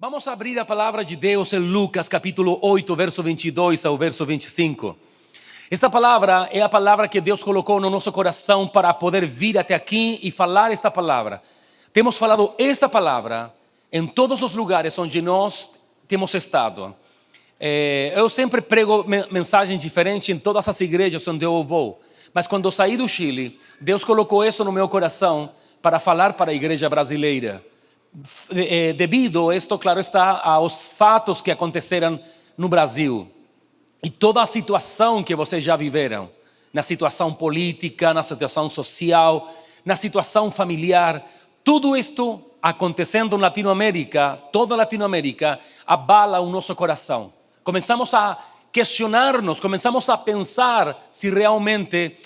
Vamos abrir a palavra de Deus em Lucas capítulo 8, verso 22 ao verso 25. Esta palavra é a palavra que Deus colocou no nosso coração para poder vir até aqui e falar esta palavra. Temos falado esta palavra em todos os lugares onde nós temos estado. Eu sempre prego mensagens diferentes em todas as igrejas onde eu vou. Mas quando eu saí do Chile, Deus colocou isso no meu coração para falar para a igreja brasileira. Devido a isto, claro está, aos fatos que aconteceram no Brasil e toda a situação que vocês já viveram, na situação política, na situação social, na situação familiar, tudo isto acontecendo em Latinoamérica, toda a Latinoamérica abala o nosso coração. Começamos a questionar-nos, começamos a pensar se realmente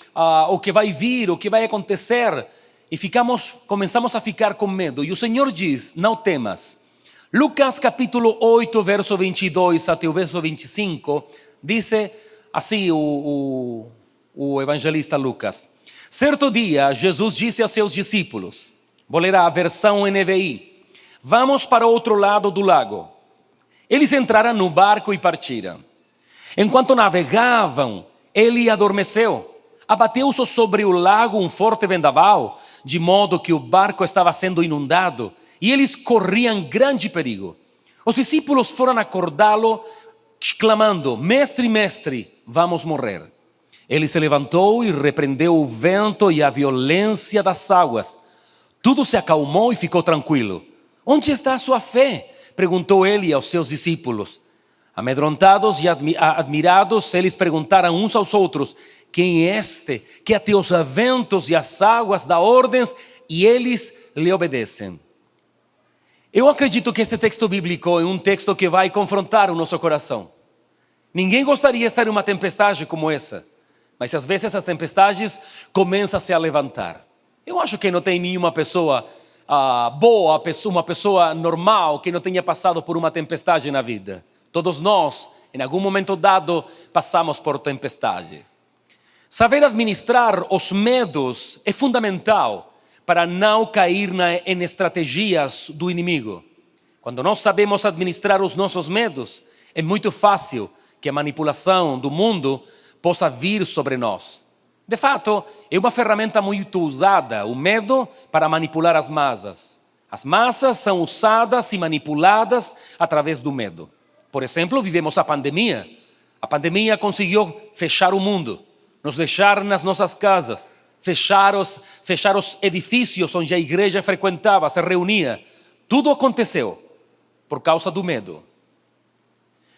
o que vai vir, o que vai acontecer. E começamos a ficar com medo. E o Senhor diz, não temas. Lucas capítulo 8, verso 22 até o verso 25, diz assim o evangelista Lucas. Certo dia, Jesus disse aos seus discípulos, vou ler a versão NVI, vamos para o outro lado do lago. Eles entraram no barco e partiram. Enquanto navegavam, ele adormeceu. Abateu-se sobre o lago um forte vendaval, de modo que o barco estava sendo inundado e eles corriam grande perigo. Os discípulos foram acordá-lo, clamando, mestre, mestre, vamos morrer. Ele se levantou e repreendeu o vento e a violência das águas. Tudo se acalmou e ficou tranquilo. Onde está a sua fé? Perguntou ele aos seus discípulos. Amedrontados e admirados, eles perguntaram uns aos outros, quem é este que até os ventos e as águas dá ordens e eles lhe obedecem? Eu acredito que este texto bíblico é um texto que vai confrontar o nosso coração. Ninguém gostaria de estar em uma tempestade como essa, mas às vezes as tempestades começam a se levantar. Eu acho que não tem nenhuma pessoa boa, uma pessoa normal que não tenha passado por uma tempestade na vida. Todos nós, em algum momento dado, passamos por tempestades. Saber administrar os medos é fundamental para não cair em estratégias do inimigo. Quando nós sabemos administrar os nossos medos, é muito fácil que a manipulação do mundo possa vir sobre nós. De fato, é uma ferramenta muito usada, o medo, para manipular as massas. As massas são usadas e manipuladas através do medo. Por exemplo, vivemos a pandemia. A pandemia conseguiu fechar o mundo, nos deixar nas nossas casas, fechar os edifícios onde a igreja frequentava, se reunia. Tudo aconteceu por causa do medo.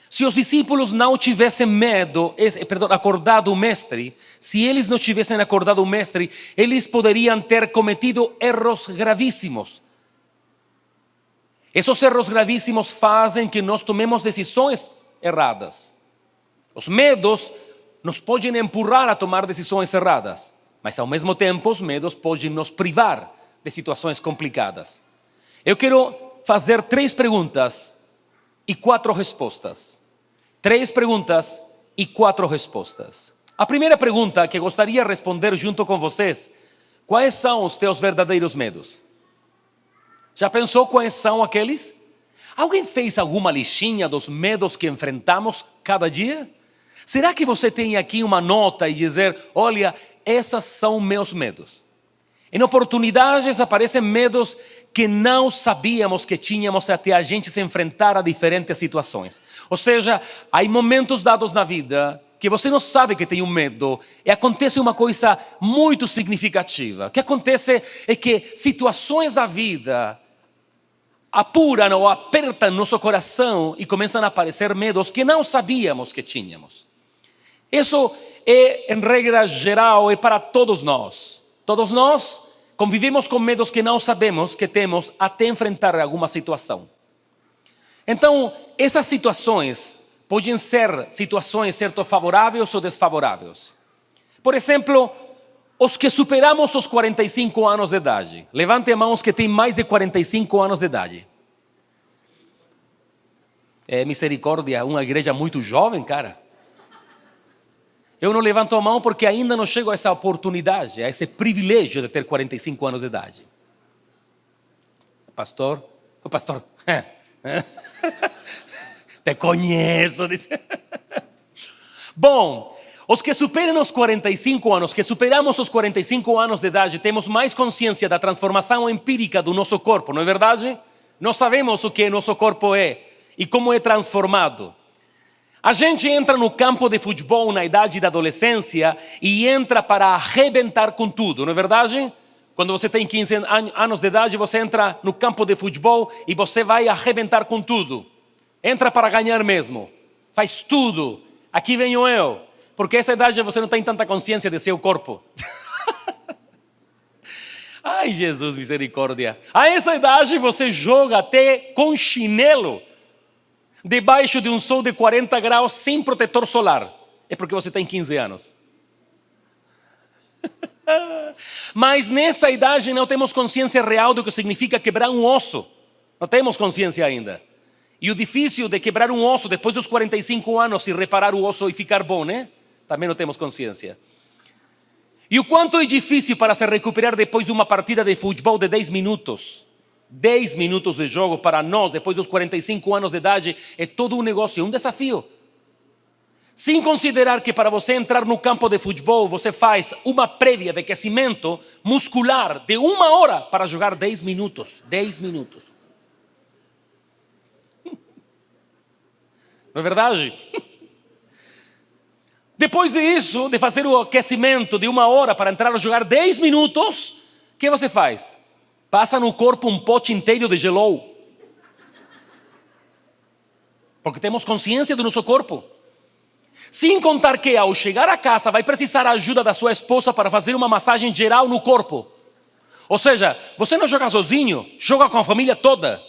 Se os discípulos não tivessem acordado o mestre, se eles não tivessem acordado o mestre, eles poderiam ter cometido erros gravíssimos. Esses erros gravíssimos fazem que nós tomemos decisões erradas. Os medos nos podem empurrar a tomar decisões erradas, mas ao mesmo tempo os medos podem nos privar de situações complicadas. Eu quero fazer 3 perguntas e 4 respostas. 3 perguntas e 4 respostas. A primeira pergunta que gostaria de responder junto com vocês: quais são os teus verdadeiros medos? Já pensou quais são aqueles? Alguém fez alguma listinha dos medos que enfrentamos cada dia? Será que você tem aqui uma nota e dizer, olha, esses são meus medos? Em oportunidades aparecem medos que não sabíamos que tínhamos até a gente se enfrentar a diferentes situações. Ou seja, há momentos dados na vida que você não sabe que tem um medo e acontece uma coisa muito significativa. O que acontece é que situações da vida apuram ou apertam nosso coração e começam a aparecer medos que não sabíamos que tínhamos. Isso é, em regra geral, é para todos nós. Todos nós convivemos com medos que não sabemos que temos até enfrentar alguma situação. Então, essas situações podem ser situações, certo, favoráveis ou desfavoráveis. Por exemplo, os que superamos os 45 anos de idade. Levante a mão os que têm mais de 45 anos de idade. É misericórdia, uma igreja muito jovem, cara. Eu não levanto a mão porque ainda não chego a essa oportunidade, a esse privilégio de ter 45 anos de idade. Pastor, Te conheço. Bom, os que superam os 45 anos, que superamos os 45 anos de idade, temos mais consciência da transformação empírica do nosso corpo, não é verdade? Nós sabemos o que nosso corpo é e como é transformado. A gente entra no campo de futebol na idade da adolescência e entra para arrebentar com tudo, não é verdade? Quando você tem 15 anos de idade, você entra no campo de futebol e você vai arrebentar com tudo. Entra para ganhar mesmo. Faz tudo. Aqui venho eu. Porque essa idade você não tem tanta consciência de seu corpo. Ai, Jesus, misericórdia. A essa idade você joga até com chinelo debaixo de um sol de 40 graus sem protetor solar. É porque você tem 15 anos. Mas nessa idade não temos consciência real do que significa quebrar um osso. Não temos consciência ainda. E o difícil de quebrar um osso depois dos 45 anos e reparar o osso e ficar bom, né? Também não temos consciência. E o quanto é difícil para se recuperar depois de uma partida de futebol de 10 minutos. 10 minutos de jogo para nós, depois dos 45 anos de idade, é todo um negócio, um desafio. Sem considerar que para você entrar no campo de futebol, você faz uma prévia de aquecimento muscular de 1 hora para jogar 10 minutos. 10 minutos. Não é verdade? Depois disso, de fazer o aquecimento de 1 hora para entrar a jogar 10 minutos, o que você faz? Passa no corpo um pote inteiro de gelou. Porque temos consciência do nosso corpo. Sem contar que ao chegar a casa vai precisar a ajuda da sua esposa para fazer uma massagem geral no corpo. Ou seja, você não joga sozinho, joga com a família toda.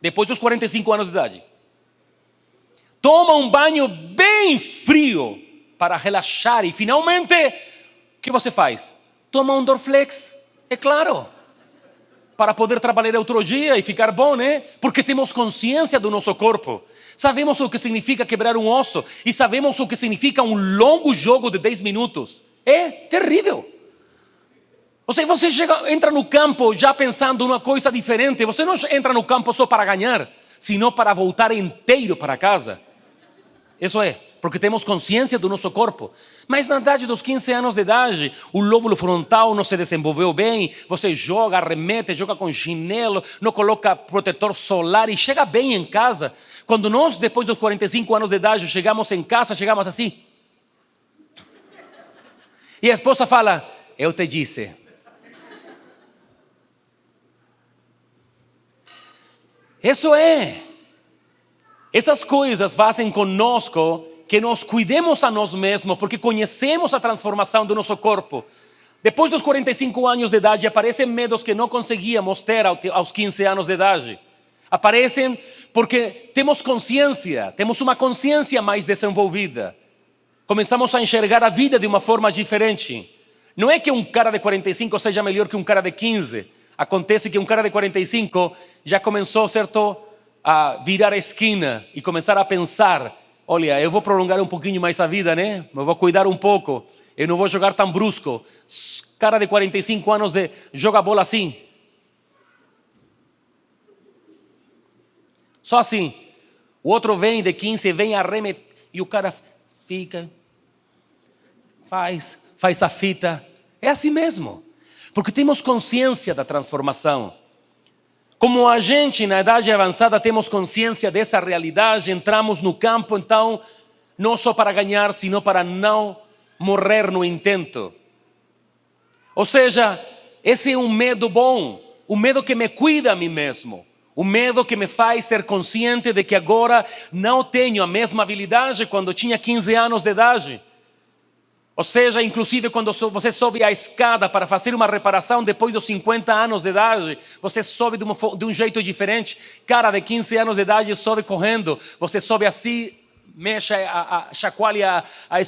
Depois dos 45 anos de idade. Toma um banho bem frio para relaxar e finalmente, o que você faz? Toma um Dorflex, é claro, para poder trabalhar outro dia e ficar bom, né? Porque temos consciência do nosso corpo. Sabemos o que significa quebrar um osso e sabemos o que significa um longo jogo de 10 minutos. É terrível. Ou seja, você entra no campo já pensando uma coisa diferente. Você não entra no campo só para ganhar, senão para voltar inteiro para casa. Isso é, porque temos consciência do nosso corpo. Mas na idade dos 15 anos de idade, o lóbulo frontal não se desenvolveu bem, você joga, arremete, joga com chinelo, não coloca protetor solar e chega bem em casa. Quando nós, depois dos 45 anos de idade, chegamos em casa, chegamos assim. E a esposa fala, eu te disse. Isso é. Essas coisas fazem conosco que nós cuidemos a nós mesmos, porque conhecemos a transformação do nosso corpo. Depois dos 45 anos de idade, aparecem medos que não conseguíamos ter aos 15 anos de idade. Aparecem porque temos consciência, temos uma consciência mais desenvolvida. Começamos a enxergar a vida de uma forma diferente. Não é que um cara de 45 seja melhor que um cara de 15. Acontece que um cara de 45 já começou, certo, a virar a esquina e começar a pensar, olha, eu vou prolongar um pouquinho mais a vida, né? Eu vou cuidar um pouco, eu não vou jogar tão brusco. Cara de 45 anos joga bola assim. Só assim. O outro vem de 15, vem arremeter e o cara fica, faz a fita. É assim mesmo, porque temos consciência da transformação. Como a gente na idade avançada temos consciência dessa realidade, entramos no campo então não só para ganhar, sino para não morrer no intento. Ou seja, esse é um medo bom, um medo que me cuida a mim mesmo, um medo que me faz ser consciente de que agora não tenho a mesma habilidade quando tinha 15 anos de idade. Ou seja, inclusive quando você sobe a escada para fazer uma reparação depois dos 50 anos de idade, você sobe de um jeito diferente. Cara de 15 anos de idade sobe correndo, você sobe assim, mexe, chacoalha a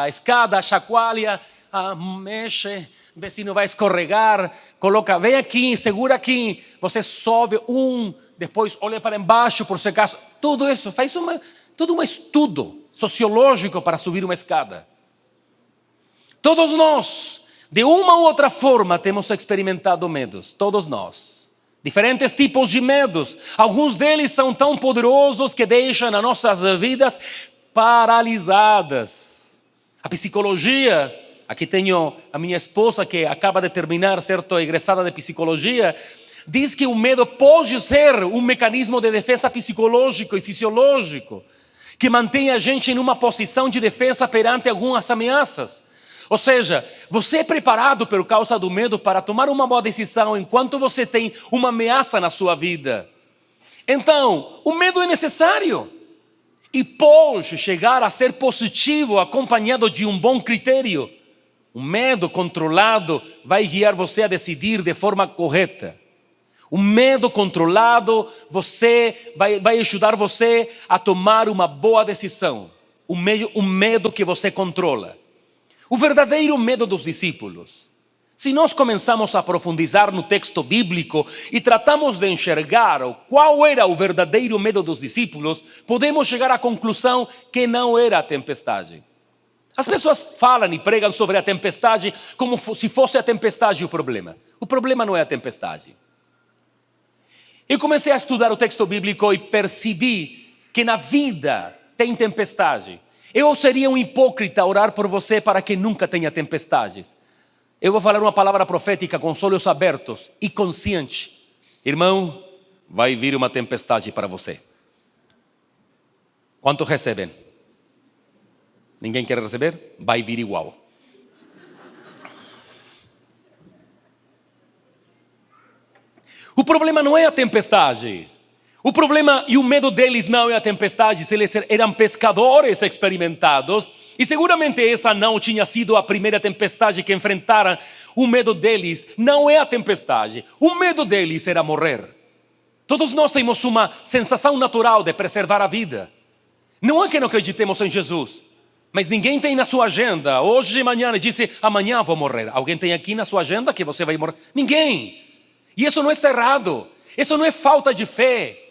escada, chacoalha, mexe, vê se não vai escorregar, coloca, vem aqui, segura aqui, você sobe depois olha para embaixo por se acaso. Tudo isso, faz todo um estudo sociológico para subir uma escada. Todos nós, de uma ou outra forma, temos experimentado medos. Todos nós. Diferentes tipos de medos. Alguns deles são tão poderosos que deixam as nossas vidas paralisadas. A psicologia, aqui tenho a minha esposa que acaba de terminar, certo, egressada de psicologia, diz que o medo pode ser um mecanismo de defesa psicológico e fisiológico, que mantém a gente em uma posição de defesa perante algumas ameaças. Ou seja, você é preparado por causa do medo para tomar uma boa decisão enquanto você tem uma ameaça na sua vida. Então, o medo é necessário e pode chegar a ser positivo acompanhado de um bom critério. O medo controlado vai guiar você a decidir de forma correta. O medo controlado vai ajudar você a tomar uma boa decisão. O medo que você controla. O verdadeiro medo dos discípulos. Se nós começamos a profundizar no texto bíblico e tratamos de enxergar qual era o verdadeiro medo dos discípulos, podemos chegar à conclusão que não era a tempestade. As pessoas falam e pregam sobre a tempestade como se fosse a tempestade o problema. O problema não é a tempestade. Eu comecei a estudar o texto bíblico e percebi que na vida tem tempestade. Eu seria um hipócrita orar por você para que nunca tenha tempestades. Eu vou falar uma palavra profética com os olhos abertos e consciente. Irmão, vai vir uma tempestade para você. Quantos recebem? Ninguém quer receber? Vai vir igual. O problema não é a tempestade. O problema e o medo deles não é a tempestade. Eles eram pescadores experimentados e seguramente essa não tinha sido a primeira tempestade que enfrentaram. O medo deles não é a tempestade. O medo deles era morrer. Todos nós temos uma sensação natural de preservar a vida. Não é que não acreditemos em Jesus, mas ninguém tem na sua agenda, hoje de manhã, e disse, amanhã vou morrer. Alguém tem aqui na sua agenda que você vai morrer? Ninguém. E isso não está errado. Isso não é falta de fé.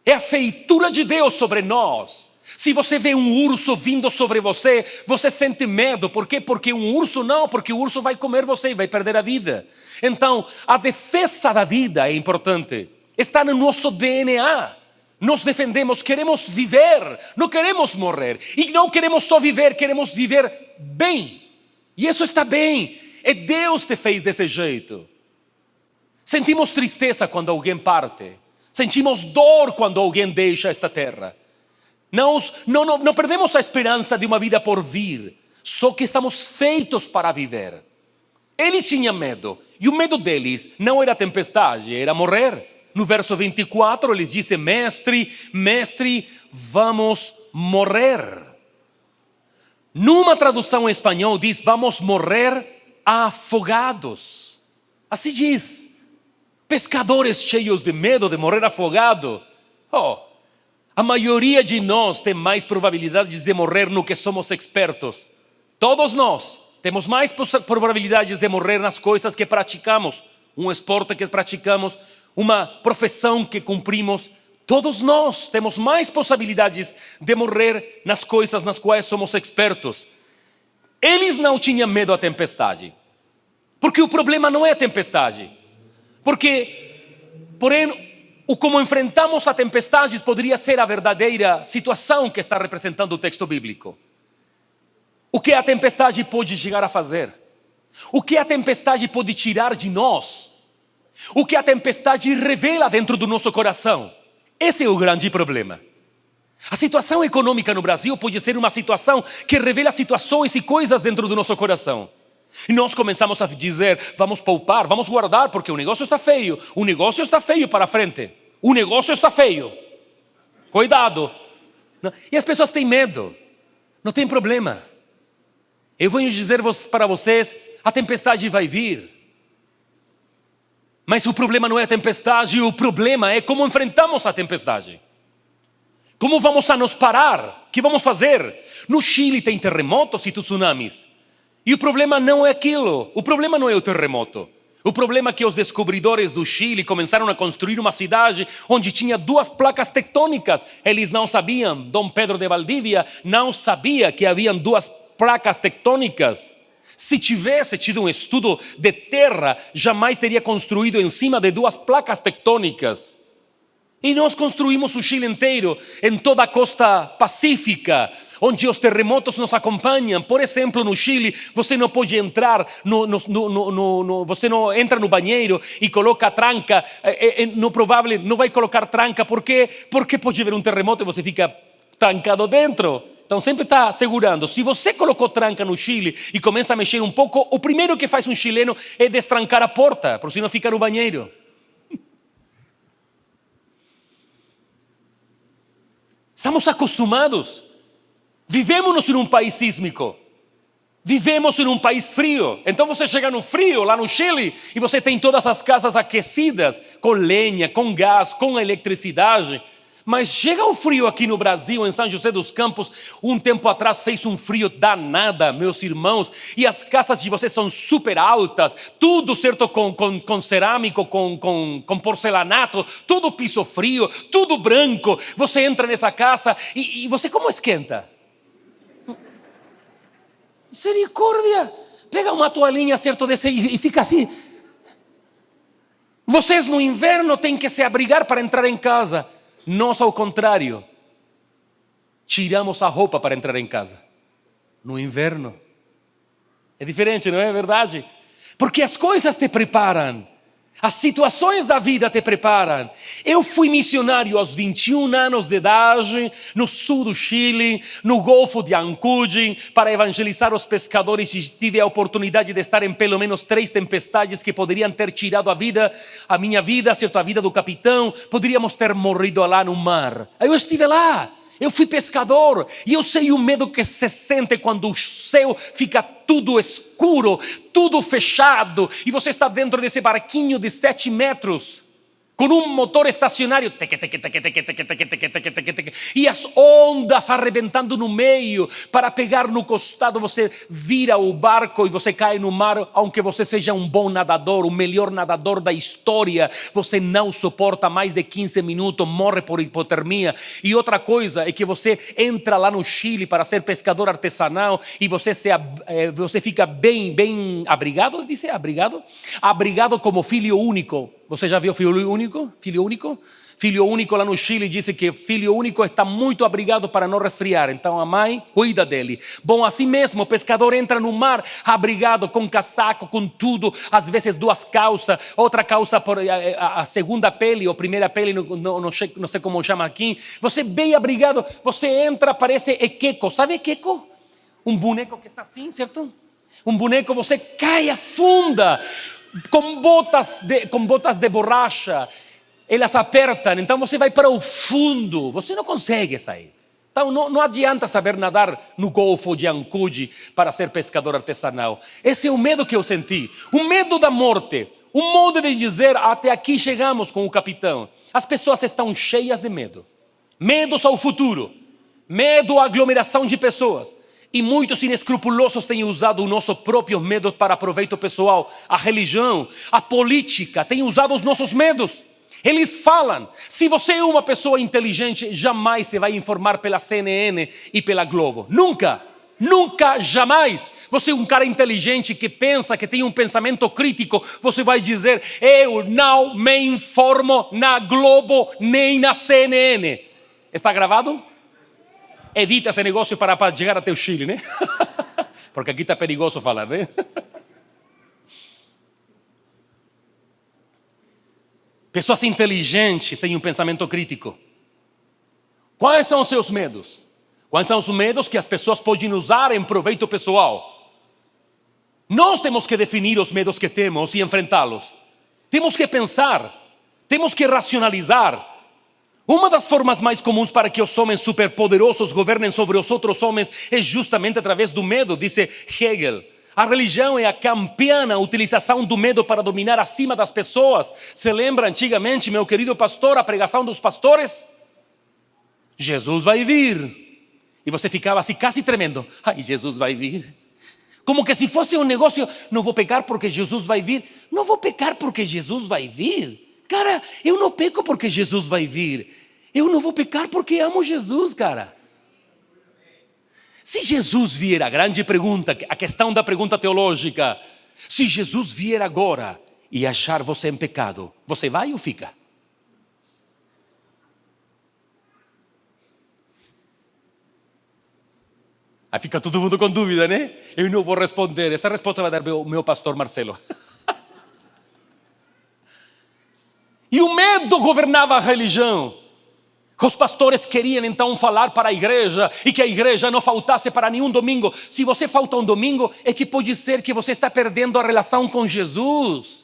É a feitura de Deus sobre nós. Se você vê um urso vindo sobre você, você sente medo. Por quê? Porque um urso não, porque o urso vai comer você e vai perder a vida. Então, a defesa da vida é importante. Está no nosso DNA. Nós defendemos, queremos viver, não queremos morrer. E não queremos só viver, queremos viver bem. E isso está bem. É Deus que te fez desse jeito. Sentimos tristeza quando alguém parte. Sentimos dor quando alguém deixa esta terra. Não perdemos a esperança de uma vida por vir. Só que estamos feitos para viver. Eles tinham medo. E o medo deles não era a tempestade, era morrer. No verso 24 eles dizem, mestre, vamos morrer. Numa tradução em espanhol diz, vamos morrer afogados. Assim diz. Pescadores cheios de medo de morrer afogado. A maioria de nós tem mais probabilidades de morrer no que somos expertos. Todos nós temos mais probabilidades de morrer nas coisas que praticamos. Um esporte que praticamos, uma profissão que cumprimos. Todos nós temos mais possibilidades de morrer nas coisas nas quais somos expertos. Eles não tinham medo da tempestade. Porque o problema não é a tempestade. Porém, como enfrentamos a tempestades poderia ser a verdadeira situação que está representando o texto bíblico. O que a tempestade pode chegar a fazer? O que a tempestade pode tirar de nós? O que a tempestade revela dentro do nosso coração? Esse é o grande problema. A situação econômica no Brasil pode ser uma situação que revela situações e coisas dentro do nosso coração. E nós começamos a dizer, vamos poupar, vamos guardar, porque o negócio está feio. O negócio está feio para frente. O negócio está feio. Cuidado. E as pessoas têm medo. Não tem problema. Eu vou dizer para vocês, a tempestade vai vir. Mas o problema não é a tempestade, o problema é como enfrentamos a tempestade. Como vamos a nos parar? O que vamos fazer? No Chile tem terremotos e tsunamis. E o problema não é aquilo, o problema não é o terremoto. O problema é que os descobridores do Chile começaram a construir uma cidade onde tinha 2 placas tectônicas. Eles não sabiam, Dom Pedro de Valdívia não sabia que haviam 2 placas tectônicas. Se tivesse tido um estudo de terra, jamais teria construído em cima de duas placas tectônicas. E nós construímos o Chile inteiro, em toda a costa pacífica, onde os terremotos nos acompanham. Por exemplo, no Chile, você não pode entrar, você não entra no banheiro e coloca tranca. No provável, não vai colocar tranca. Por quê? Porque pode haver um terremoto e você fica trancado dentro. Então sempre está segurando. Se você colocou tranca no Chile e começa a mexer um pouco, o primeiro que faz um chileno é destrancar a porta, por se não fica no banheiro. Estamos acostumados. Vivemos em um país sísmico. Vivemos em um país frio. Então você chega no frio, lá no Chile, e você tem todas as casas aquecidas, com lenha, com gás, com eletricidade. Mas chega o frio aqui no Brasil, em São José dos Campos. Um tempo atrás fez um frio danado, meus irmãos. E as casas de vocês são super altas. Tudo certo com cerâmico, com porcelanato. Tudo piso frio, tudo branco. Você entra nessa casa e você como esquenta? Misericórdia. Pega uma toalhinha certo desse e fica assim. Vocês no inverno têm que se abrigar para entrar em casa. Nós, ao contrário, tiramos a roupa para entrar em casa. No inverno. É diferente, não é verdade? Porque as coisas te preparam. As situações da vida te preparam. Eu fui missionário aos 21 anos de idade, no sul do Chile, no Golfo de Ancud, para evangelizar os pescadores, e tive a oportunidade de estar em pelo menos 3 tempestades que poderiam ter tirado a minha vida, certo? A vida do capitão. Poderíamos ter morrido lá no mar. Eu estive lá. Eu fui pescador e eu sei o medo que se sente quando o céu fica tudo escuro, tudo fechado, e você está dentro desse barquinho de 7 metros, com um motor estacionário, e as ondas arrebentando no meio. Para pegar no costado, você vira o barco e você cai no mar. Aunque você seja um bom nadador, o melhor nadador da história, você não suporta mais de 15 minutos, morre por hipotermia. E outra coisa é que você entra lá no Chile para ser pescador artesanal e você fica bem abrigado, diz abrigado? Abrigado como filho único. Você já viu filho único? Filho único? Filho único lá no Chile disse que filho único está muito abrigado para não resfriar. Então a mãe cuida dele. Bom, assim mesmo, o pescador entra no mar abrigado, com casaco, com tudo. Às vezes 2 calças, outra calça por a segunda pele ou primeira pele, não sei como chama aqui. Você bem abrigado, você entra, parece Ekeko. Sabe Ekeko? Um boneco que está assim, certo? Um boneco, você cai, afunda. Com botas de borracha, elas apertam, então você vai para o fundo, você não consegue sair. Então não adianta saber nadar no Golfo de Ancud para ser pescador artesanal. Esse é o medo que eu senti, o medo da morte, um modo de dizer: até aqui chegamos com o capitão. As pessoas estão cheias de medo, medos ao futuro, medo à aglomeração de pessoas. E muitos inescrupulosos têm usado o nosso próprio medo para proveito pessoal. A religião, a política têm usado os nossos medos. Eles falam: se você é uma pessoa inteligente, jamais se vai informar pela CNN e pela Globo. Nunca, nunca, jamais. Você é um cara inteligente que pensa, que tem um pensamento crítico. Você vai dizer: eu não me informo na Globo nem na CNN. Está gravado? Edita esse negócio para chegar até o Chile, né? Porque aqui está perigoso falar, né? Pessoas inteligentes têm um pensamento crítico. Quais são os seus medos? Quais são os medos que as pessoas podem usar em proveito pessoal? Nós temos que definir os medos que temos e enfrentá-los. Temos que pensar, temos que racionalizar. Uma das formas mais comuns para que os homens superpoderosos governem sobre os outros homens é justamente através do medo, disse Hegel. A religião é a campeã na utilização do medo para dominar acima das pessoas. Se lembra antigamente, meu querido pastor, a pregação dos pastores? Jesus vai vir. E você ficava assim quase tremendo. Ai, Jesus vai vir. Como que se fosse um negócio: não vou pecar porque Jesus vai vir. Não vou pecar porque Jesus vai vir. Cara, eu não peco porque Jesus vai vir. Eu não vou pecar porque amo Jesus, cara. Se Jesus vier, a grande pergunta, a questão da pergunta teológica, se Jesus vier agora e achar você em pecado, você vai ou fica? Aí fica todo mundo com dúvida, né? Eu não vou responder, essa resposta vai dar o meu pastor Marcelo. E o medo governava a religião. Os pastores queriam então falar para a igreja e que a igreja não faltasse para nenhum domingo. Se você falta um domingo, é que pode ser que você está perdendo a relação com Jesus.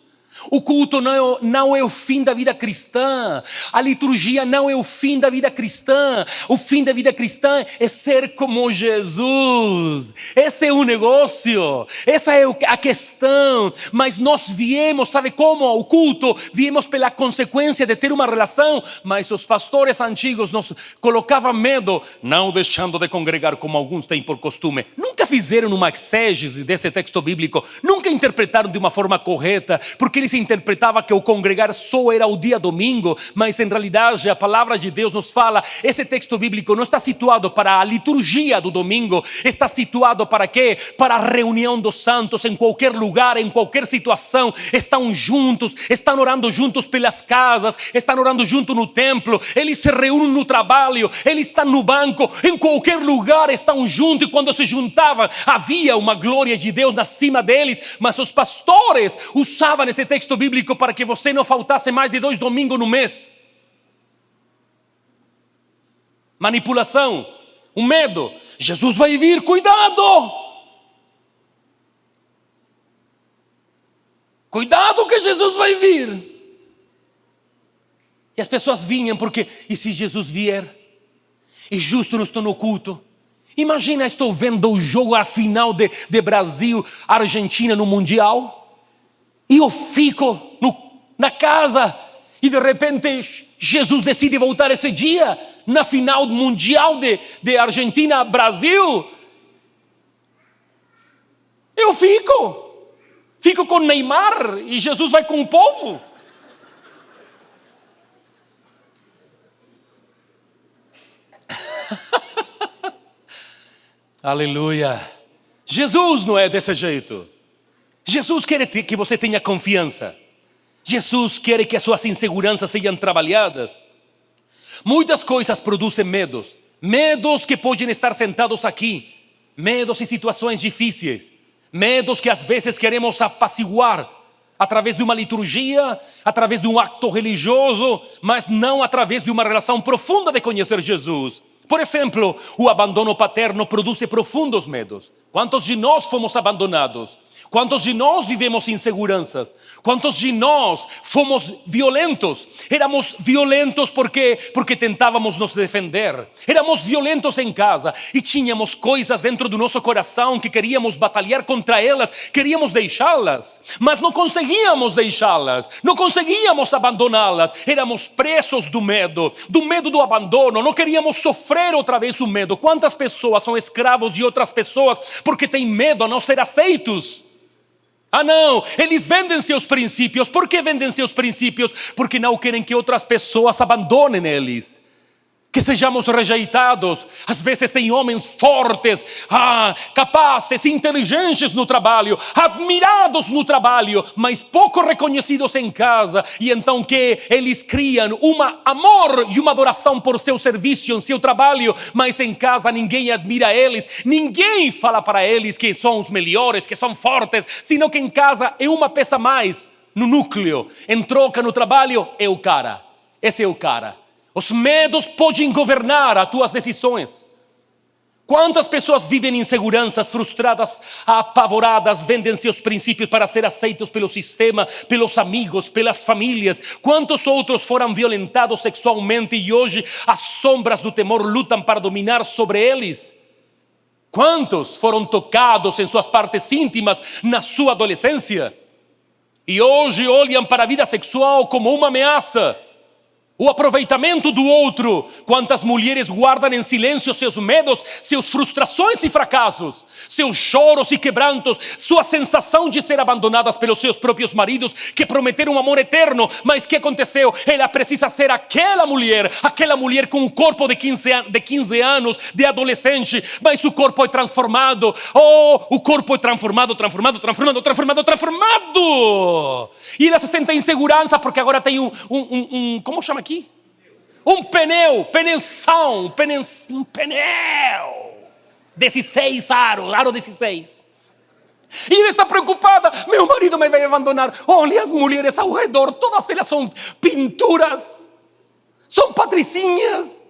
O culto não é o fim da vida cristã. A liturgia não é o fim da vida cristã. O fim da vida cristã é ser como Jesus. Esse é o negócio. Essa é a questão. Mas nós viemos, sabe como? O culto, viemos pela consequência de ter uma relação. Mas os pastores antigos nos colocavam medo, não deixando de congregar como alguns têm por costume. Nunca fizeram uma exégese desse texto bíblico. Nunca interpretaram de uma forma correta, porque eles interpretavam que o congregar só era o dia domingo, mas em realidade a palavra de Deus nos fala, esse texto bíblico não está situado para a liturgia do domingo, está situado para quê? Para a reunião dos santos em qualquer lugar, em qualquer situação, estão juntos, estão orando juntos pelas casas, estão orando juntos no templo, eles se reúnem no trabalho, eles estão no banco, em qualquer lugar estão juntos, e quando se juntavam havia uma glória de Deus acima deles, mas os pastores usavam esse texto bíblico para que você não faltasse mais de 2 domingos no mês. Manipulação, o medo, Jesus vai vir, cuidado! Cuidado que Jesus vai vir! E as pessoas vinham porque, e se Jesus vier? E justo não estou no culto. Imagina, estou vendo o jogo, a final de Brasil-Argentina no Mundial. E eu fico na casa e de repente Jesus decide voltar esse dia na final mundial de Argentina-Brasil. Eu fico com Neymar e Jesus vai com o povo. Aleluia. Jesus não é desse jeito. Jesus quer que você tenha confiança. Jesus quer que as suas inseguranças sejam trabalhadas. Muitas coisas produzem medos. Medos que podem estar sentados aqui. Medos em situações difíceis. Medos que às vezes queremos apaciguar através de uma liturgia, através de um acto religioso, mas não através de uma relação profunda de conhecer Jesus. Por exemplo, o abandono paterno produz profundos medos. Quantos de nós fomos abandonados? Quantos de nós vivemos inseguranças? Quantos de nós fomos violentos? Éramos violentos porque tentávamos nos defender. Éramos violentos em casa e tínhamos coisas dentro do nosso coração que queríamos batalhar contra elas, queríamos deixá-las, mas não conseguíamos deixá-las, não conseguíamos abandoná-las. Éramos presos do medo do abandono, não queríamos sofrer outra vez o medo. Quantas pessoas são escravos de outras pessoas porque têm medo a não ser aceitos? Ah não, eles vendem seus princípios. Por que vendem seus princípios? Porque não querem que outras pessoas abandonem eles, que sejamos rejeitados. Às vezes tem homens fortes, capazes, inteligentes no trabalho, admirados no trabalho, mas pouco reconhecidos em casa. E então que eles criam um amor e uma adoração por seu serviço, em seu trabalho, mas em casa ninguém admira eles, ninguém fala para eles que são os melhores, que são fortes, sino que em casa é uma peça mais no núcleo. Em troca no trabalho é o cara, esse é o cara. Os medos podem governar as tuas decisões. Quantas pessoas vivem inseguranças, frustradas, apavoradas, vendem seus princípios para ser aceitos pelo sistema, pelos amigos, pelas famílias? Quantos outros foram violentados sexualmente e hoje as sombras do temor lutam para dominar sobre eles? Quantos foram tocados em suas partes íntimas na sua adolescência e hoje olham para a vida sexual como uma ameaça? o aproveitamento do outro. Quantas mulheres guardam em silêncio seus medos, suas frustrações e fracassos, seus choros e quebrantos, sua sensação de ser abandonadas pelos seus próprios maridos que prometeram um amor eterno, mas que aconteceu? Ela precisa ser aquela mulher com o corpo de 15 anos, de adolescente, mas o corpo é transformado. O corpo é transformado. E ela se sente em segurança porque agora tem como chama aqui? Um pneu 16 aro 16. E ela está preocupada, meu marido me vai abandonar. Olha as mulheres ao redor, todas elas são pinturas, são patricinhas.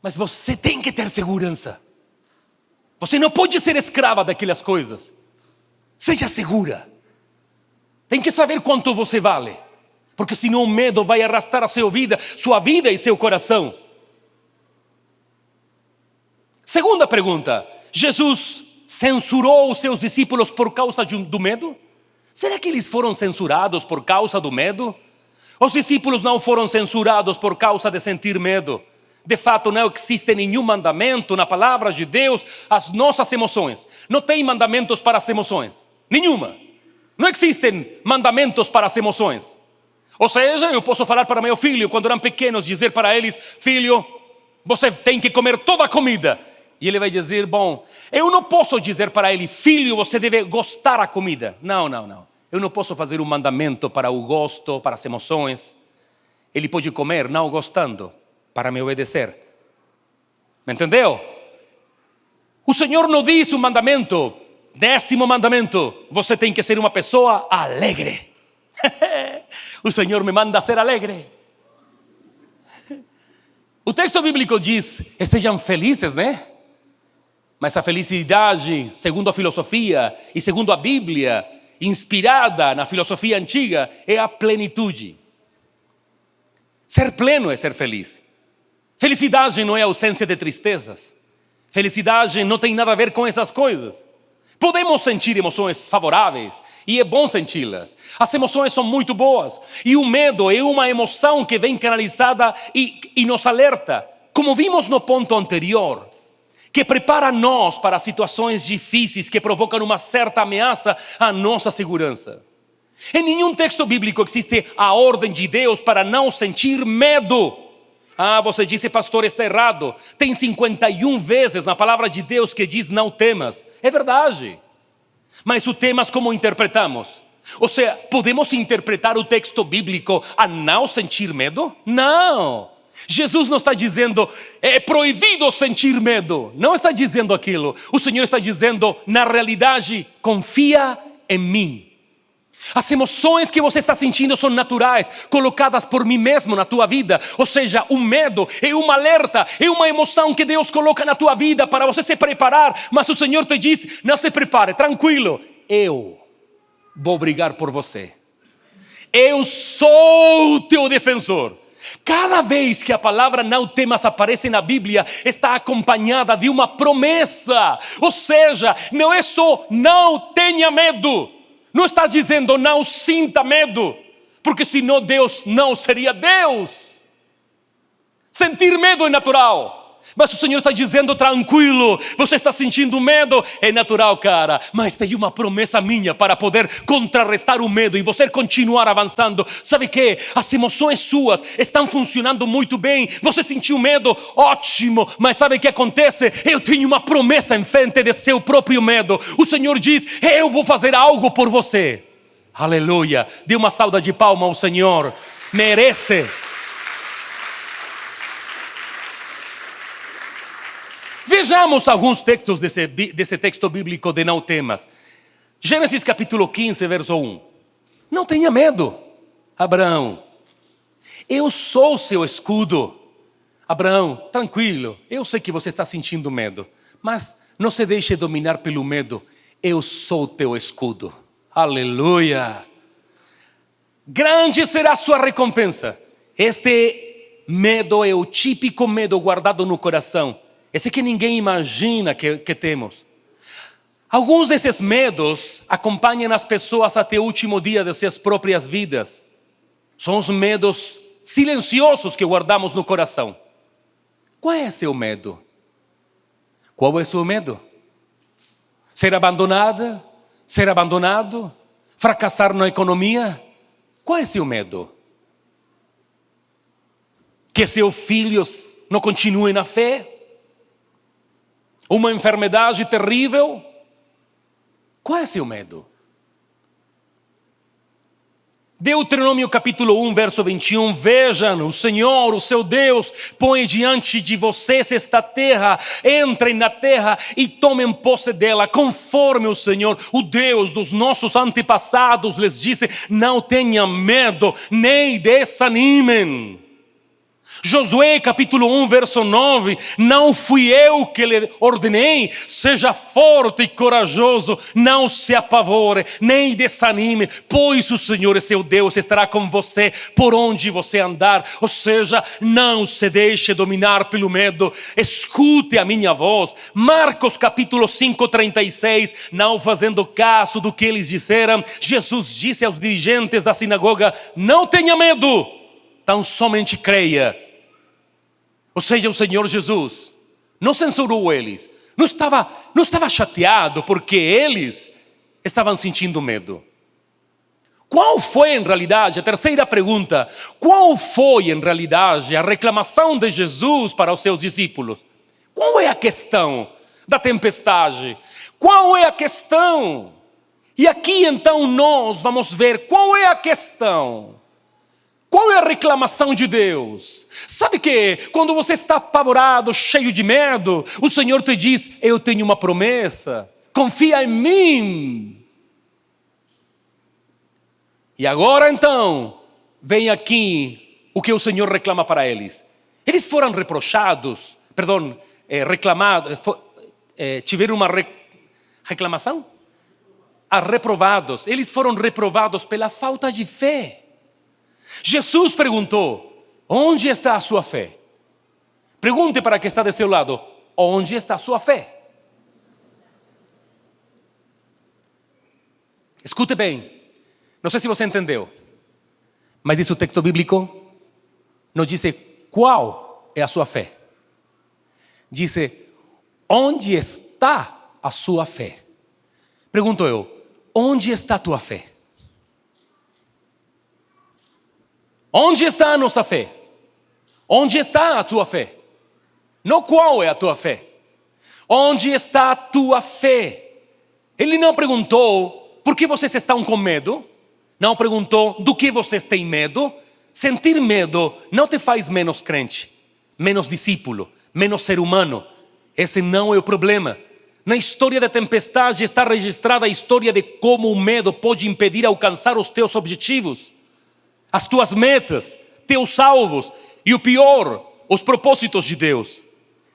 Mas você tem que ter segurança. Você não pode ser escrava daquelas coisas. Seja segura. Tem que saber quanto você vale, porque senão o medo vai arrastar a sua vida e seu coração. Segunda pergunta: Jesus censurou os seus discípulos por causa do medo? Será que eles foram censurados por causa do medo? Os discípulos não foram censurados por causa de sentir medo. De fato, não existe nenhum mandamento na palavra de Deus às nossas emoções. Não tem mandamentos para as emoções, nenhuma. Não existem mandamentos para as emoções. Ou seja, eu posso falar para meu filho, quando eram pequenos, dizer para eles: filho, você tem que comer toda a comida. E ele vai dizer: bom, eu não posso dizer para ele: filho, você deve gostar da comida. Não. Eu não posso fazer um mandamento para o gosto, para as emoções. Ele pode comer não gostando, para me obedecer. Me entendeu? O Senhor não diz um mandamento. 10º mandamento: você tem que ser uma pessoa alegre. O Senhor me manda ser alegre. O texto bíblico diz: estejam felizes, né? Mas a felicidade, segundo a filosofia e segundo a Bíblia, inspirada na filosofia antiga, é a plenitude. Ser pleno é ser feliz. Felicidade não é ausência de tristezas. Felicidade não tem nada a ver com essas coisas. Podemos sentir emoções favoráveis e é bom senti-las. As emoções são muito boas. E o medo é uma emoção que vem canalizada e nos alerta, como vimos no ponto anterior, que prepara nós para situações difíceis que provocam uma certa ameaça à nossa segurança. Em nenhum texto bíblico existe a ordem de Deus para não sentir medo. Você disse: pastor, está errado. Tem 51 vezes na palavra de Deus que diz: não temas. É verdade. Mas o temas como interpretamos? Ou seja, podemos interpretar o texto bíblico a não sentir medo? Não. Jesus não está dizendo: é proibido sentir medo. Não está dizendo aquilo. O Senhor está dizendo: na realidade, confia em mim. As emoções que você está sentindo são naturais, colocadas por mim mesmo na tua vida. Ou seja, o medo é um alerta, é uma emoção que Deus coloca na tua vida para você se preparar. Mas o Senhor te diz: não se prepare, tranquilo, eu vou brigar por você. Eu sou o teu defensor. Cada vez que a palavra não temas aparece na Bíblia, está acompanhada de uma promessa. Ou seja, não é só não tenha medo. Não está dizendo não sinta medo, porque senão Deus não seria Deus. Sentir medo é natural, mas o Senhor está dizendo: tranquilo, você está sentindo medo, é natural, cara, mas tem uma promessa minha para poder contrarrestar o medo e você continuar avançando. Sabe que as emoções suas estão funcionando muito bem. Você sentiu medo, ótimo, mas sabe o que acontece? Eu tenho uma promessa em frente de seu próprio medo. O Senhor diz: eu vou fazer algo por você. Aleluia. Dê uma salva de palmas ao Senhor. Merece. Vejamos alguns textos desse texto bíblico de não temas. Gênesis capítulo 15, verso 1. Não tenha medo, Abraão. Eu sou seu escudo. Abraão, tranquilo. Eu sei que você está sentindo medo, mas não se deixe dominar pelo medo. Eu sou teu escudo. Aleluia. Grande será a sua recompensa. Este medo é o típico medo guardado no coração. Esse que ninguém imagina que temos. Alguns desses medos acompanham as pessoas até o último dia de suas próprias vidas. São os medos silenciosos que guardamos no coração. Qual é seu medo? Qual é seu medo? Ser abandonada? Ser abandonado? Fracassar na economia? Qual é seu medo? Que seus filhos não continuem na fé? Uma enfermidade terrível? Qual é seu medo? Deuteronômio capítulo 1, verso 21, vejam, o Senhor, o seu Deus, põe diante de vocês esta terra, entrem na terra e tomem posse dela, conforme o Senhor, o Deus dos nossos antepassados, lhes disse, não tenham medo, nem desanimem. Josué capítulo 1, verso 9, não fui eu que lhe ordenei, seja forte e corajoso, não se apavore, nem desanime, pois o Senhor, seu Deus, estará com você por onde você andar, ou seja, não se deixe dominar pelo medo, escute a minha voz. Marcos capítulo 5, 36, não fazendo caso do que eles disseram, Jesus disse aos dirigentes da sinagoga, não tenha medo, tão somente creia. Ou seja, o Senhor Jesus não censurou eles, não estava chateado porque eles estavam sentindo medo. Qual foi em realidade, a terceira pergunta, qual foi em realidade a reclamação de Jesus para os seus discípulos? Qual é a questão da tempestade? Qual é a questão? E aqui então nós vamos ver qual é a questão. Qual é a reclamação de Deus? Sabe que quando você está apavorado, cheio de medo, o Senhor te diz, eu tenho uma promessa, confia em mim. E agora então, vem aqui o que o Senhor reclama para eles. Eles foram reprochados, reclamados, tiveram uma reclamação? Reprovados. Eles foram reprovados pela falta de fé. Jesus perguntou, onde está a sua fé? Pergunte para quem está do seu lado, onde está a sua fé? Escute bem, não sei se você entendeu, mas diz o texto bíblico, não diz qual é a sua fé. Diz, onde está a sua fé? Pergunto eu, onde está a tua fé? Onde está a nossa fé? Onde está a tua fé? Não qual é a tua fé. Onde está a tua fé? Ele não perguntou por que vocês estão com medo. Não perguntou do que vocês têm medo. Sentir medo não te faz menos crente, menos discípulo, menos ser humano. Esse não é o problema. Na história da tempestade está registrada a história de como o medo pode impedir alcançar os teus objetivos, as tuas metas, teus alvos e o pior, os propósitos de Deus.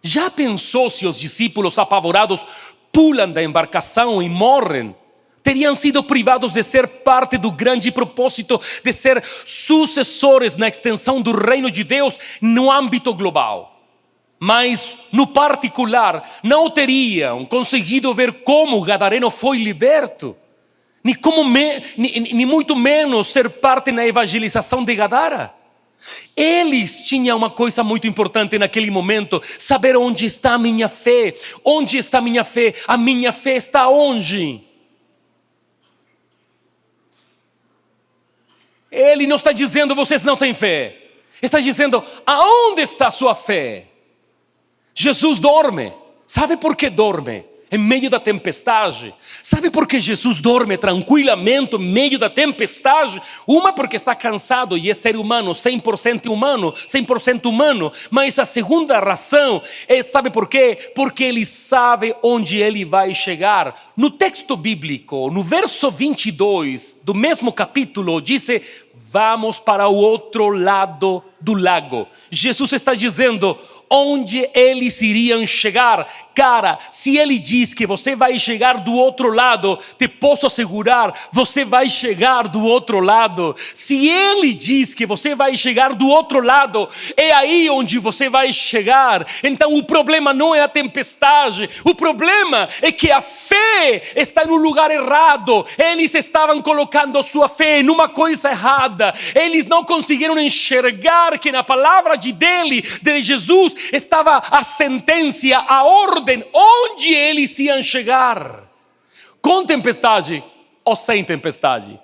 Já pensou se os discípulos apavorados pulam da embarcação e morrem? Teriam sido privados de ser parte do grande propósito de ser sucessores na extensão do reino de Deus no âmbito global. Mas, no particular, não teriam conseguido ver como o gadareno foi liberto. Nem muito menos ser parte na evangelização de Gadara. Eles tinham uma coisa muito importante naquele momento, saber onde está a minha fé. Onde está a minha fé? A minha fé está onde? Ele não está dizendo vocês não têm fé. Está dizendo aonde está a sua fé? Jesus dorme. Sabe por que dorme? Em meio da tempestade. Sabe por que Jesus dorme tranquilamente em meio da tempestade? Uma, porque está cansado e é ser humano, 100% humano, 100% humano. Mas a segunda razão é, sabe por quê? Porque ele sabe onde ele vai chegar. No texto bíblico, no verso 22 do mesmo capítulo, diz: vamos para o outro lado do lago. Jesus está dizendo onde eles iriam chegar. cara, se Ele diz que você vai chegar do outro lado, te posso assegurar, você vai chegar do outro lado. Se Ele diz que você vai chegar do outro lado, é aí onde você vai chegar. Então o problema não é a tempestade, o problema é que a fé está no lugar errado. Eles estavam colocando sua fé numa coisa errada. Eles não conseguiram enxergar que na palavra de Jesus, estava a sentença, a ordem, onde eles iam chegar. Com tempestade ou sem tempestade.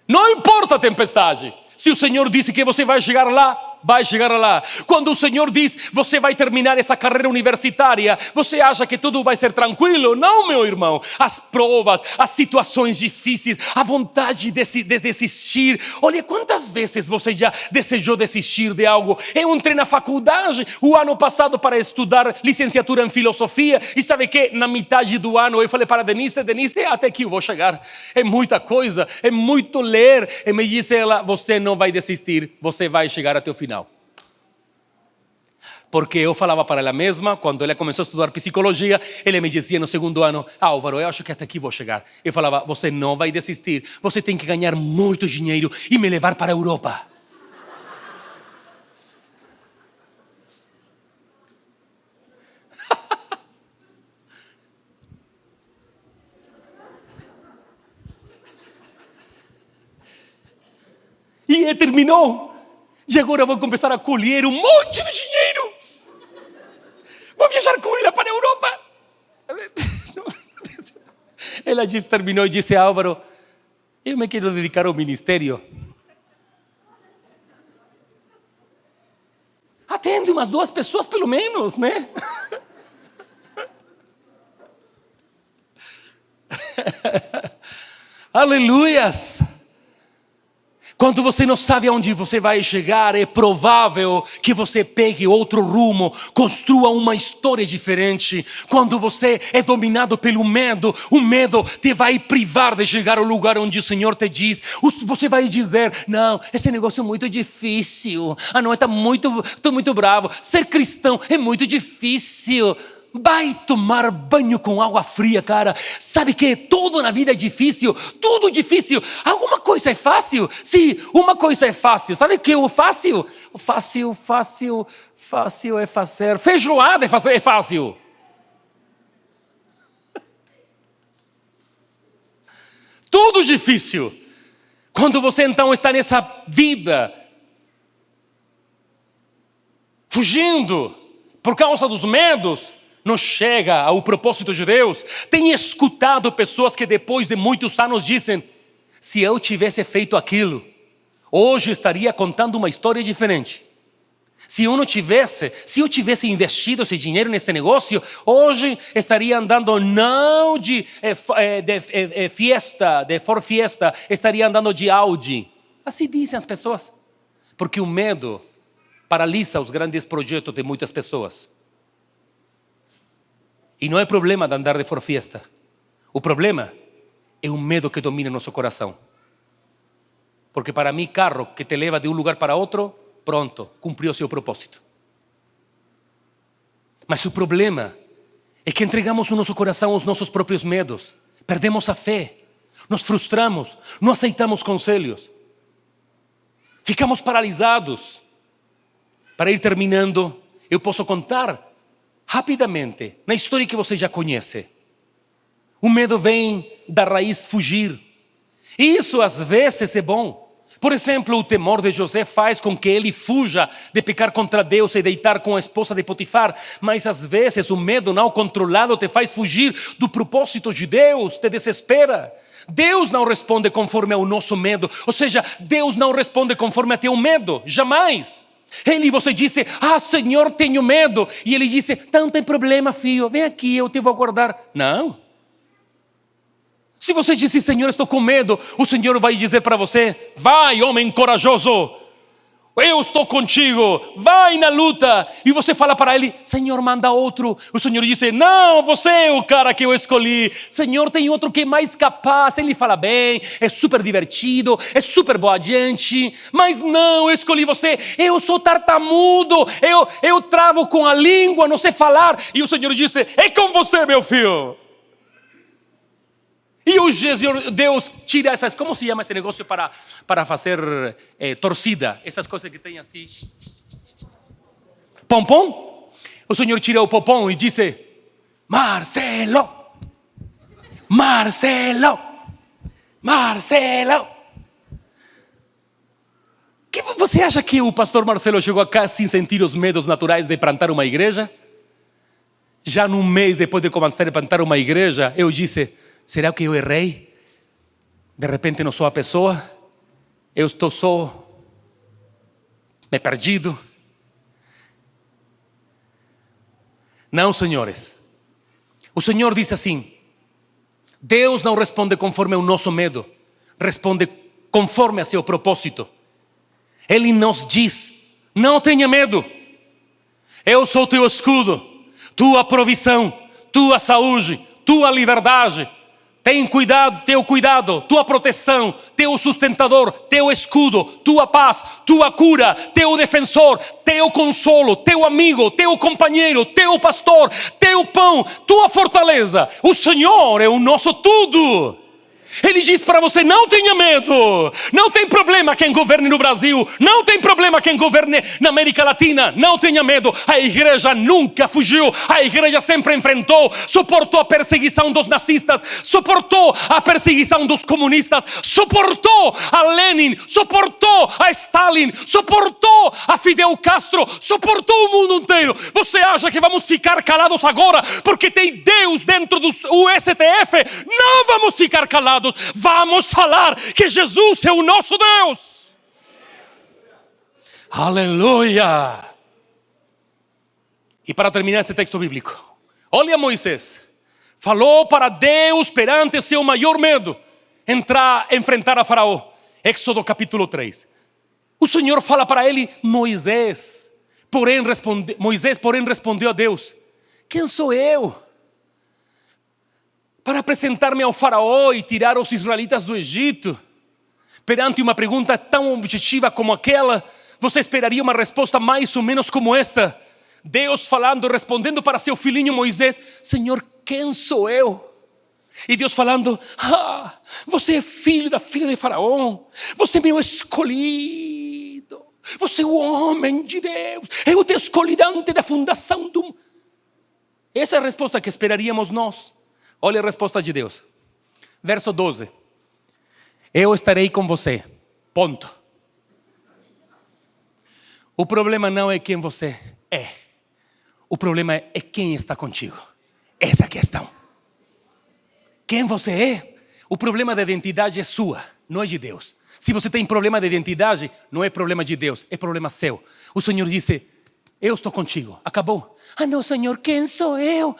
Não importa a tempestade. Se o Senhor disse que você vai chegar lá, vai chegar lá. Quando o Senhor diz, você vai terminar essa carreira universitária, você acha que tudo vai ser tranquilo? Não, meu irmão. As provas, as situações difíceis, a vontade de desistir. Olha, quantas vezes você já desejou desistir de algo? Eu entrei na faculdade o ano passado para estudar licenciatura em filosofia, e sabe que na metade do ano eu falei para Denise, até aqui eu vou chegar. É muita coisa, é muito ler. E me disse ela, você não vai desistir, você vai chegar até o final. Porque eu falava para ela mesma, quando ela começou a estudar psicologia, ela me dizia no segundo ano, Álvaro, eu acho que até aqui vou chegar. Eu falava, você não vai desistir, você tem que ganhar muito dinheiro e me levar para a Europa. E terminou. E agora vou começar a colher um monte de dinheiro. Vou viajar com ela para a Europa. Ela disse, terminou e disse, Álvaro, eu me quero dedicar ao ministério. Atende umas 2 pessoas pelo menos, né? Aleluias! Quando você não sabe aonde você vai chegar, é provável que você pegue outro rumo, construa uma história diferente. Quando você é dominado pelo medo, o medo te vai privar de chegar ao lugar onde o Senhor te diz. Você vai dizer, não, esse negócio é muito difícil. Não, estou muito bravo. Ser cristão é muito difícil. Vai tomar banho com água fria, cara. Sabe que tudo na vida é difícil, tudo difícil. Alguma coisa é fácil? Sim, uma coisa é fácil. Sabe o que é o fácil? O fácil é fazer. Feijoada é fácil. Tudo difícil. Quando você então está nessa vida, fugindo por causa dos medos, não chega ao propósito de Deus. Tem escutado pessoas que depois de muitos anos dizem, se eu tivesse feito aquilo, hoje estaria contando uma história diferente. Se eu tivesse investido esse dinheiro nesse negócio, hoje estaria andando não de Ford Fiesta, estaria andando de Audi. Assim dizem as pessoas. Porque o medo paralisa os grandes projetos de muitas pessoas. E não é problema de andar de Ford Fiesta. O problema é o medo que domina nosso coração. Porque para mim, carro que te leva de um lugar para outro, pronto, cumpriu seu propósito. Mas o problema é que entregamos no nosso coração os nossos próprios medos. Perdemos a fé, nos frustramos, não aceitamos conselhos. Ficamos paralisados. Para ir terminando, eu posso contar rapidamente, na história que você já conhece. O medo vem da raiz fugir. E isso às vezes é bom. Por exemplo, o temor de José faz com que ele fuja de pecar contra Deus e deitar com a esposa de Potifar. Mas às vezes o medo não controlado te faz fugir do propósito de Deus, te desespera. Deus não responde conforme ao nosso medo. Ou seja, Deus não responde conforme a teu medo, jamais. Você disse, Senhor, tenho medo. E ele disse, não tem problema, filho, vem aqui, eu te vou aguardar. Não. Se você disse, Senhor, estou com medo, o Senhor vai dizer para você, vai, homem corajoso. eu estou contigo, vai na luta. E você fala para ele: Senhor, manda outro. O Senhor diz: não, você é o cara que eu escolhi. Senhor, tem outro que é mais capaz. Ele fala bem, é super divertido, é super boa gente. Mas não, eu escolhi você. Eu sou tartamudo, eu travo com a língua, não sei falar. E o Senhor diz: é com você, meu filho. E o Deus tira essas, como se chama esse negócio para fazer torcida? Essas coisas que tem assim. Pompom? O Senhor tira o pompom e diz: Marcelo, Marcelo, Marcelo. Que você acha que o pastor Marcelo chegou acá sem sentir os medos naturais de plantar uma igreja? Já num mês depois de começar a plantar uma igreja, eu disse: será que eu errei? De repente não sou a pessoa? Eu estou só me perdido? Não, senhores. O Senhor diz assim: Deus não responde conforme ao nosso medo, responde conforme a seu propósito. Ele nos diz: não tenha medo, eu sou teu escudo, tua provisão, tua saúde, tua liberdade. Tem cuidado, teu cuidado, tua proteção, teu sustentador, teu escudo, tua paz, tua cura, teu defensor, teu consolo, teu amigo, teu companheiro, teu pastor, teu pão, tua fortaleza. O Senhor é o nosso tudo. Ele diz para você: não tenha medo. Não tem problema quem governe no Brasil, não tem problema quem governe na América Latina. Não tenha medo. A igreja nunca fugiu. A igreja sempre enfrentou, suportou a perseguição dos nazistas, suportou a perseguição dos comunistas, suportou a Lenin, suportou a Stalin, suportou a Fidel Castro, suportou o mundo inteiro. Você acha que vamos ficar calados agora porque tem Deus dentro do STF? Não vamos ficar calados. Vamos falar que Jesus é o nosso Deus. Aleluia. E para terminar esse texto bíblico, olha Moisés, falou para Deus perante seu maior medo, enfrentar a Faraó. Éxodo capítulo 3. O Senhor fala para ele: Moisés, porém respondeu a Deus: quem sou eu para apresentar-me ao Faraó e tirar os israelitas do Egito? Perante uma pergunta tão objetiva como aquela, você esperaria uma resposta mais ou menos como esta. Deus respondendo para seu filhinho Moisés: Senhor, quem sou eu? E Deus falando: você é filho da filha de Faraó, você é meu escolhido, você é o homem de Deus, eu te escolhi antes da fundação do mundo. Essa é a resposta que esperaríamos nós. Olha a resposta de Deus. Verso 12. Eu estarei com você. Ponto. O problema não é quem você é. O problema é quem está contigo. Essa é a questão. Quem você é, o problema da identidade é sua, não é de Deus. Se você tem problema de identidade, não é problema de Deus, é problema seu. O Senhor disse: eu estou contigo. Acabou. Não, Senhor, quem sou eu?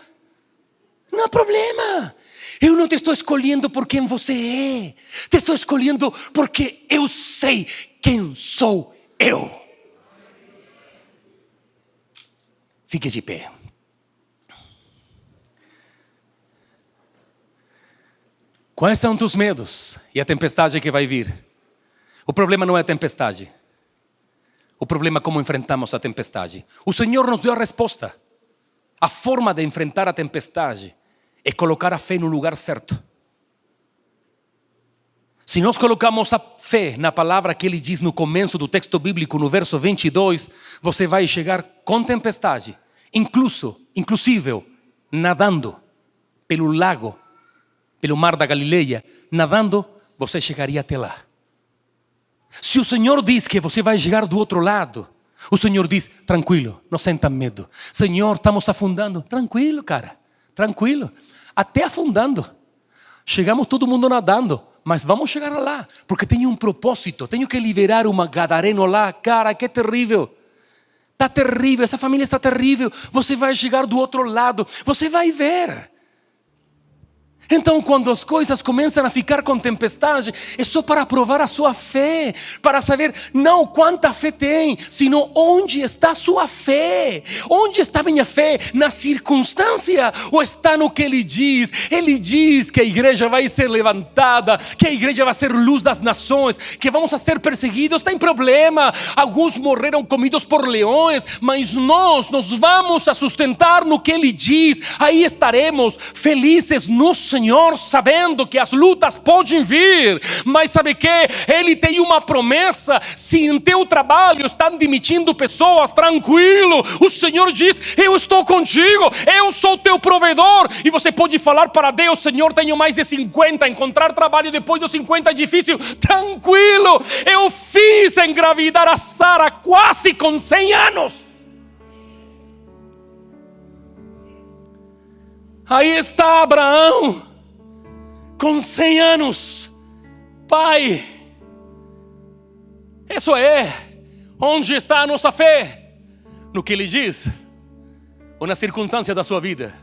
Não há problema. Eu não te estou escolhendo por quem você é. Te estou escolhendo porque eu sei quem sou eu. Fique de pé. Quais são teus medos e a tempestade que vai vir? O problema não é a tempestade. O problema é como enfrentamos a tempestade. O Senhor nos deu a resposta. A forma de enfrentar a tempestade é colocar a fé no lugar certo. Se nós colocamos a fé na palavra que ele diz no começo do texto bíblico, no verso 22, você vai chegar com tempestade, inclusive nadando pelo lago, pelo mar da Galileia, nadando, você chegaria até lá. Se o Senhor diz que você vai chegar do outro lado, o Senhor diz: tranquilo, não senta medo. Senhor, estamos afundando. Tranquilo, cara, tranquilo. Até afundando. Chegamos todo mundo nadando, mas vamos chegar lá, porque tenho um propósito. Tenho que liberar uma gadareno lá. Cara, que terrível. Está terrível, essa família está terrível. Você vai chegar do outro lado, você vai ver. Então, quando as coisas começam a ficar com tempestade, é só para provar a sua fé, para saber não quanta fé tem, sino onde está a sua fé. Onde está minha fé? Na circunstância ou está no que ele diz? Ele diz que a igreja vai ser levantada, que a igreja vai ser luz das nações, que vamos a ser perseguidos. Tem problema, alguns morreram comidos por leões, mas nós nos vamos a sustentar no que ele diz. Aí estaremos felizes no Senhor, sabendo que as lutas podem vir, mas sabe que Ele tem uma promessa. Se em teu trabalho estão demitindo pessoas, tranquilo, o Senhor diz: eu estou contigo, eu sou teu provedor. E você pode falar para Deus: Senhor, tenho mais de 50, encontrar trabalho depois dos 50 é difícil. Tranquilo, eu fiz engravidar a Sara quase com 100 anos. Aí está Abraão com 100 anos. Pai, isso é onde está a nossa fé? No que ele diz ou na circunstância da sua vida?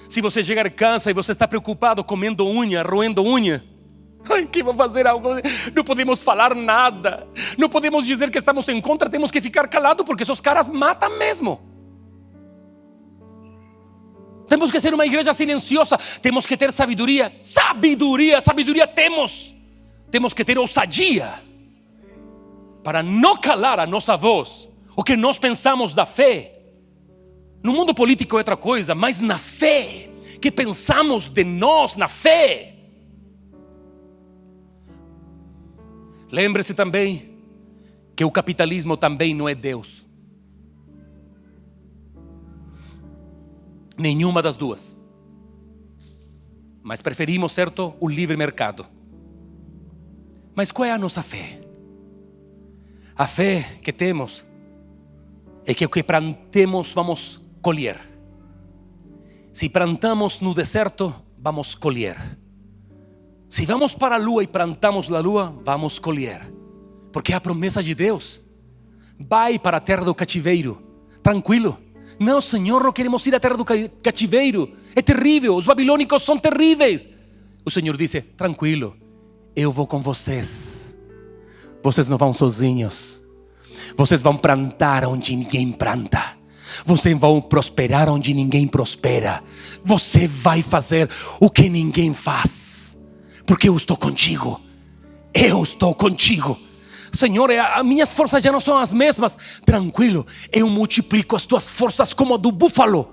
Se você chegar cansa e você está preocupado comendo unha, roendo unha, ai, que vou fazer algo? Não podemos falar nada, não podemos dizer que estamos em contra, temos que ficar calado, porque esses caras matam mesmo. Temos que ser uma igreja silenciosa. Temos que ter sabedoria. Sabedoria temos. Temos que ter ousadia para não calar a nossa voz, o que nós pensamos da fé. No mundo político é outra coisa, mas na fé, que pensamos de nós na fé. Lembre-se também que o capitalismo também não é Deus. Nenhuma das duas. Mas preferimos, certo, o livre mercado. Mas qual é a nossa fé? A fé que temos é que o que plantemos vamos colher. Se plantamos no deserto, vamos colher. Se vamos para a lua e plantamos na lua, vamos colher. Porque é a promessa de Deus. Vai para a terra do cativeiro, tranquilo. Não, Senhor, não queremos ir à terra do cativeiro. É terrível, os babilônicos são terríveis. O Senhor disse: tranquilo, eu vou com vocês. Vocês não vão sozinhos. Vocês vão plantar onde ninguém planta. Vocês vão prosperar onde ninguém prospera. Você vai fazer o que ninguém faz, porque eu estou contigo. Eu estou contigo. Senhor, as minhas forças já não são as mesmas. Tranquilo, eu multiplico as tuas forças como a do búfalo.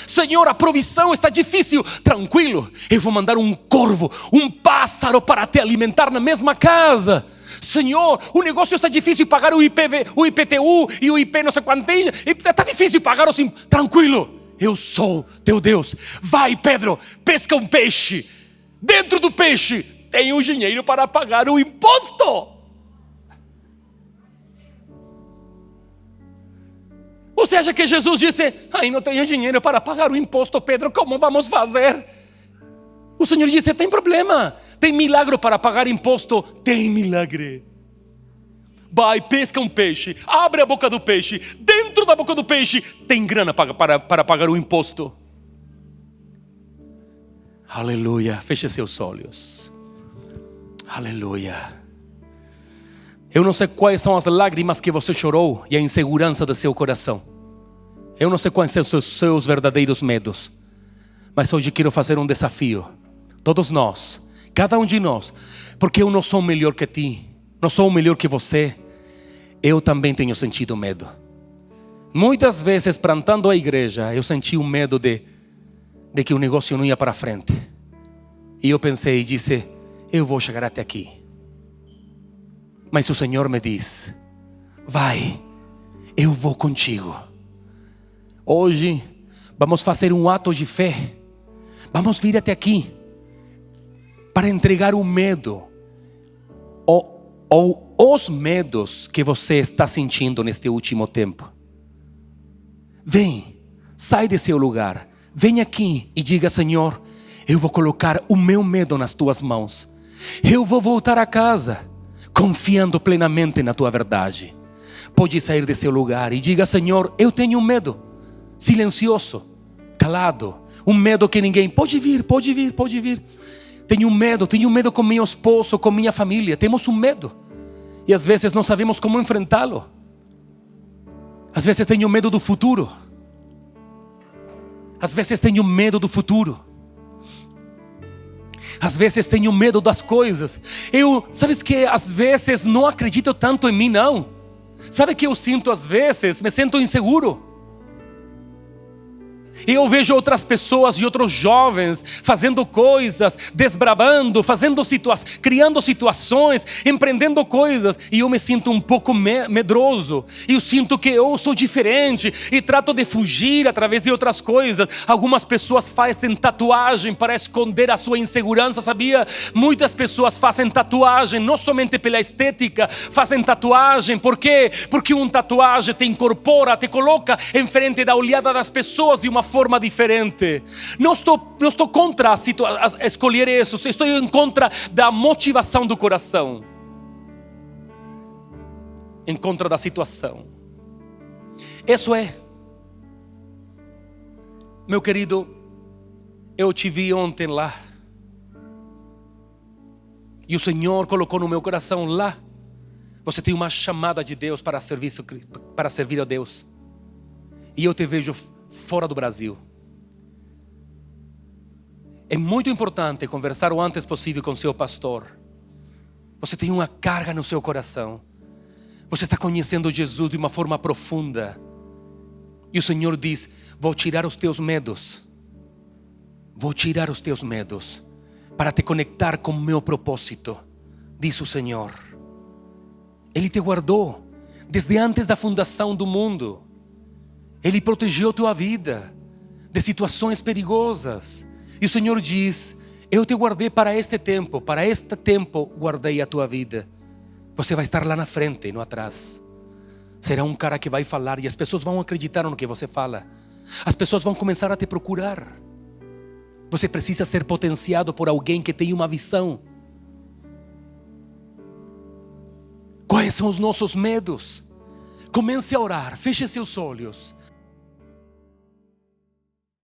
Senhor, a provisão está difícil. Tranquilo, eu vou mandar um corvo, um pássaro para te alimentar na mesma casa. Senhor, o negócio está difícil pagar o IPTU e o IP não sei quanto. Está difícil pagar os impostos. Tranquilo, eu sou teu Deus. Vai, Pedro, pesca um peixe. Dentro do peixe tem o dinheiro para pagar o imposto. Você acha que Jesus disse: ai, não tenho dinheiro para pagar o imposto, Pedro, como vamos fazer? O Senhor disse: tem problema, tem milagre para pagar imposto. Tem milagre. Vai, pesca um peixe, abre a boca do peixe. Dentro da boca do peixe tem grana para pagar o imposto. Aleluia, feche seus olhos. Aleluia. Eu não sei quais são as lágrimas que você chorou e a insegurança do seu coração. Eu não sei quais são os seus verdadeiros medos. Mas hoje quero fazer um desafio. Todos nós, cada um de nós. Porque eu não sou melhor que ti, não sou melhor que você. Eu também tenho sentido medo. Muitas vezes, plantando a igreja, eu senti o medo de que o negócio não ia para frente. E eu pensei e disse: eu vou chegar até aqui. Mas o Senhor me diz: vai, eu vou contigo. Hoje vamos fazer um ato de fé. Vamos vir até aqui para entregar o medo ou os medos que você está sentindo neste último tempo. Vem, sai desse lugar, vem aqui e diga: Senhor, eu vou colocar o meu medo nas tuas mãos. Eu vou voltar a casa confiando plenamente na tua verdade. Pode sair desse lugar e diga: Senhor, eu tenho medo, silencioso, calado, Um medo que ninguém, pode vir, pode vir, pode vir. Tenho medo com meu esposo, com minha família. Temos um medo. E às vezes não sabemos como enfrentá-lo. Às vezes tenho medo do futuro. Às vezes tenho medo do futuro. Às vezes tenho medo das coisas. Sabes que às vezes não acredito tanto em mim, não. Sabe que eu sinto às vezes? Me sinto inseguro. E eu vejo outras pessoas e outros jovens fazendo coisas, desbravando, criando situações, empreendendo coisas. E eu me sinto um pouco medroso. E eu sinto que eu sou diferente e trato de fugir através de outras coisas. Algumas pessoas fazem tatuagem para esconder a sua insegurança, sabia? Muitas pessoas fazem tatuagem não somente pela estética, fazem tatuagem. Por quê? Porque uma tatuagem te incorpora, te coloca em frente da olhada das pessoas de uma forma diferente. Não estou contra escolher isso. Estou em contra da motivação do coração, em contra da situação. Isso é, meu querido, eu te vi ontem lá e o Senhor colocou no meu coração lá. Você tem uma chamada de Deus para servir a Deus. E eu te vejo fora do Brasil. É muito importante conversar o antes possível com seu pastor. Você tem uma carga no seu coração. Você está conhecendo Jesus de uma forma profunda. E o Senhor diz: vou tirar os teus medos. Vou tirar os teus medos para te conectar com o meu propósito, diz o Senhor. Ele te guardou desde antes da fundação do mundo. Ele protegeu tua vida de situações perigosas. E o Senhor diz: eu te guardei para este tempo guardei a tua vida. Você vai estar lá na frente, não atrás. Será um cara que vai falar e as pessoas vão acreditar no que você fala. As pessoas vão começar a te procurar. Você precisa ser potenciado por alguém que tem uma visão. Quais são os nossos medos? Comece a orar, feche seus olhos.